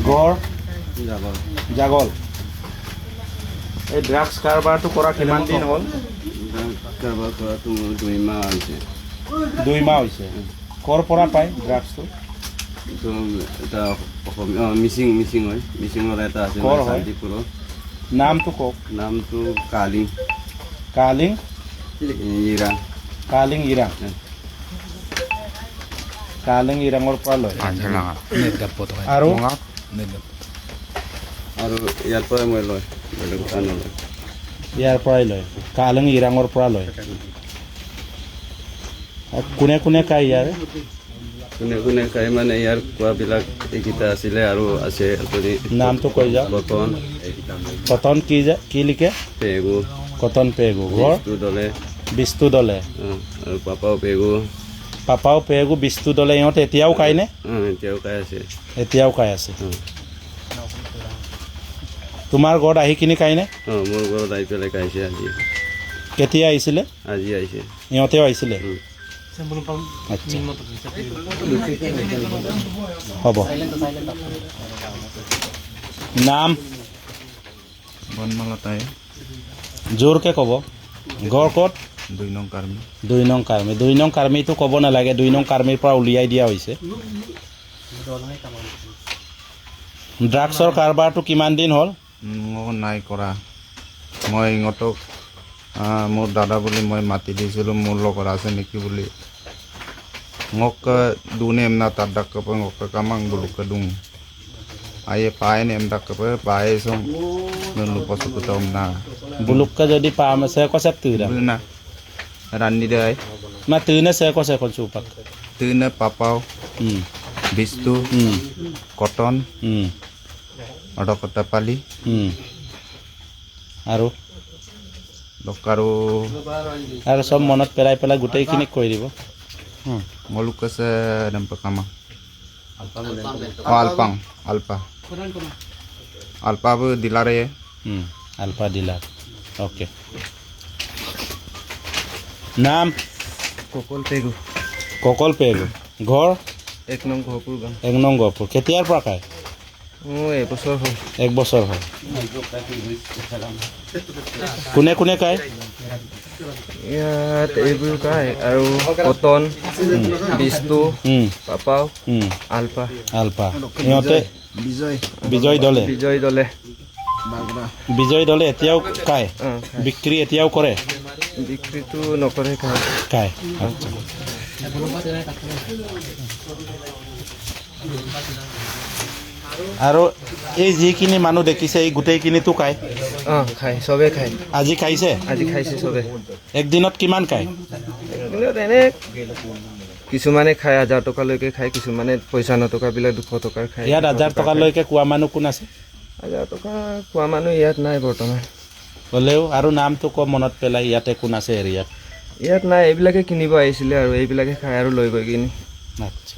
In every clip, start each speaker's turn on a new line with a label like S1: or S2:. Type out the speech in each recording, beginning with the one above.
S1: গড় জাগল এই ড্ৰাগছ কাৰবাৰটো কৰা কিমান দিন হ'ল
S2: কাৰবাৰ কৰাটো 2 মাহ হৈছে
S1: 2 মাহ হৈছে ক'ৰ পৰা পায় ড্ৰাগছটো
S2: এটা মিচিং হয় মিচিঙৰ এটা আছে শান্তিপুৰৰ
S1: নামটো কওক
S2: নামটো কালিং
S1: ইৰাঙৰ পৰা লয় আৰু
S2: ইয়াৰ পৰাই মই লয়
S1: ইয়াৰ পৰাই লয় কালিং ইৰাঙৰ পৰা লয় কোনে কোনে খায় ইয়াৰে
S2: কোনে খায় মানে ইয়াৰ খোৱাবিলাক এইকেইটা আছিলে আৰু আছে
S1: নামটো কৈ যাওক কটন কি লিখে
S2: পেগু
S1: কটন পেগু ঘৰ বিস্তু দলে
S2: আৰু পাপাও পেগু
S1: বিস্তু দলে ইহঁতে এতিয়াও খায়নে এতিয়াও খাই আছে তোমাৰ ঘৰত আহি কিনি খায়নে
S2: মোৰ ঘৰত আহি পেলাই খাইছে আজি
S1: কেতিয়া আহিছিলে
S2: আজি আহিছে
S1: ইহঁতেও আহিছিলে হ'ব নাম
S3: বনমালতাই
S1: জোৰকে ক'ব ঘৰ ক'ত
S3: 2 নং কাৰ্মি
S1: 2 নং কাৰ্মিটো ক'ব নালাগে 2 নং কাৰ্মিৰ পৰা উলিয়াই দিয়া হৈছে ড্ৰাগছৰ কাৰবাৰটো কিমান দিন হ'ল
S3: মই নাই কৰা মই ইহঁতক মোৰ দাদা বুলি মই মাতি দিছিলোঁ মোৰ লগত আছে নেকি বুলি ngok dune em na tadak ke ngok ke kamang bulu kedung aye pae ne em dak ke pae song nun lupa suku tom na
S1: buluk ka jadi paham saya ko sep tu dah
S3: na randi dai
S1: ma tu na saya ko supak
S3: tu na papau bistu cotton ada kota pali
S1: আৰু সব মনত পেলাই পেলাই গোটেইখিনি কৈ দিব
S3: Moluk ke nampak kamang. Alpa bu dilar ya.
S1: Alpa dilar. Oke. Nam Kokol Pegu. Gor
S3: 1 nong Gopur gang.
S1: 1 nong Gopur. Ketiar pra kai? এক বছৰ হ'ল কোনে খায়
S4: ইয়াত এইবোৰ খায় আৰু কটন বিস্তু পাপাও
S1: আলপা ইহঁতে বিজয় দলে এতিয়াও খায় বিক্ৰী এতিয়াও কৰে
S4: বিক্ৰীটো নকৰে
S1: খায় আৰু এই যিখিনি মানুহ দেখিছে এই গোটেইখিনিতো খায়
S4: চবে খায়
S1: আজি খাইছে
S4: চবে
S1: একদিনত কিমান খায়
S4: এনে কিছুমানে খায় 1000 টকালৈকে খায় কিছুমানে পইচা নটকাবিলাক 200 টকাৰ খায়
S1: ইয়াত 1000 টকালৈকে কোৱা মানুহ কোন আছে
S4: 1000 টকা কোৱা মানুহ ইয়াত নাই বৰ্তমান
S1: হ'লেও আৰু নামটো কম মনত পেলাই ইয়াতে কোন আছে
S4: ইয়াত নাই এইবিলাকে কিনিব আহিছিলে আৰু এইবিলাকে খায় আৰু লৈ গৈ কিনি
S1: আচ্ছা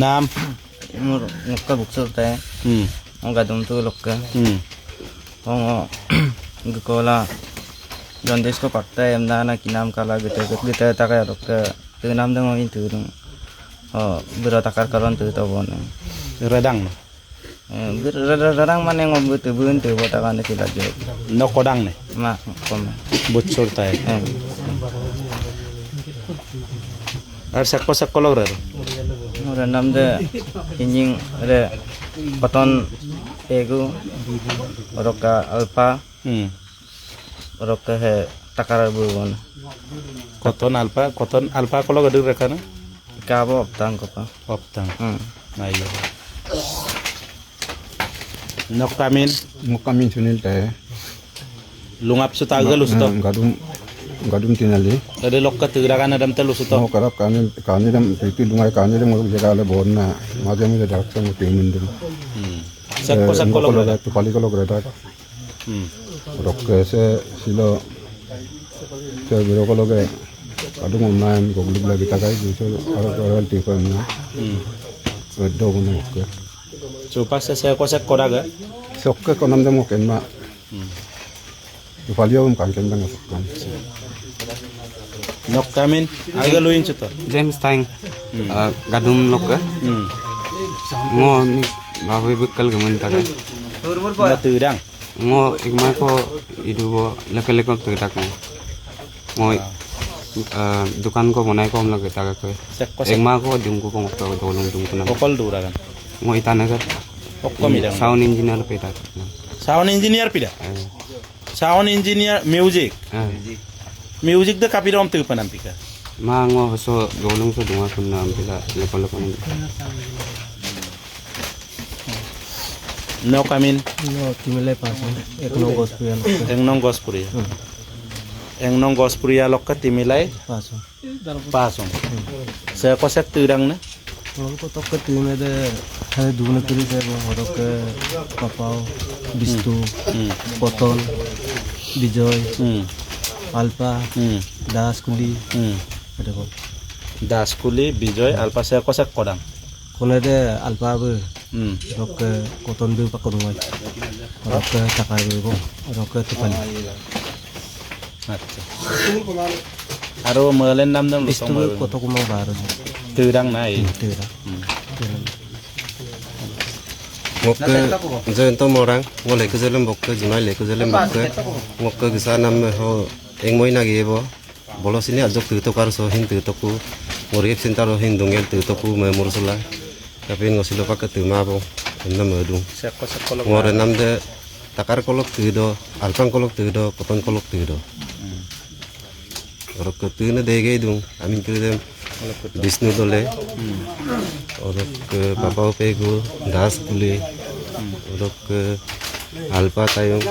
S1: নাম
S5: Mur ngokka buksur teh, gadum tu lokka, gukola, jondis ko partai emna na kinam kala gitu takay lokka, tu nam dong ingin tu dong, takar kalon tu tabon,
S1: redang,
S5: redang mana ngobu tu bun tu buat akan tidak jauh,
S1: no kodang ne,
S5: kom,
S1: buksur teh, ar sakko log rer.
S5: Orang nam de injing ada cotton pegu oroka alpa oroka he takar buon
S1: cotton alpa kalau gede rekana
S5: kabo optang
S1: nah iya nokamin
S3: sunil teh
S1: lungap sutaga lusto
S3: gadum tinali
S1: ada lokka tirakan adam telu suto
S3: mau karap kami dam itu lungai kami dam mau jaga le borna maje mu jarak sang timun dum
S1: sakko lo
S3: tu pali ko greta rok se silo se biro ko loge adu online ko gulu lagi takai ju oral ti ko na do ko no ko
S1: coba saya ko daga
S3: sokke ko nam dam ko enma tu pali om kan ken dang kan
S1: Nok kamin, aga luin chuto.
S2: James Tang gadum lokka
S6: ngo ni babai bekal gaman taga
S1: Nó từ đằng.
S6: ngo igma ko idu bo lekal lekal tu tak ngo dukan ko bonai ko amla taga ko
S1: Sẽ có sẽ
S6: igma ko dung ko ngok to dolong dung ko na
S1: có đủ raกัน.
S6: ngo itana ka
S1: Pokok midang.
S6: sound engineer pe tak
S1: Sound engineer pida. Sound engineer music. Music de kapira om tu panam pika.
S6: ma ngo so dolong so dunga kun na ampila lekal lekal
S1: No kamin
S5: No, timilai pasang. Ek no gospian
S1: engnong gospuria. Engnong gospuria lokka timilai
S5: pasang.
S1: pasong. Saya ko sek tu dang na.
S5: Kalau ko tok ke time de hai dune kiri se horok ke papao, bistu, poton, bijoy, alpa, das kuli, ada ko.
S1: Daskuli Bijoy alpa saya ko sek kodang.
S5: Kone de alpa be horok ke koton be pakon wai. Horok ke takar be ko, horok ke tupali.
S1: আচ্ছা আৰু মলেন নাম নাম
S5: Bistu be koto kumang baru.
S1: তুরাং নাই
S5: Tira.
S4: ngokke jento morang ngole ke jelem bokke jinai le ke jelem bokke ngokke gisa nam ho engmoi na gebo bolo sini ajok tu tokar so hin tu toku ngorip sintar ho hin dongel tu toku me mursula tapi ngosilo pak tu ma bo nam edung
S1: sek ko sek kolok
S4: ngore nam de takar kolok tu do alpang kolok tu do koton kolok tu do orok ke tu ne dege dung amin ke dem Vishnu dole orok ke papao pegu das kuli orok ke alpa tayong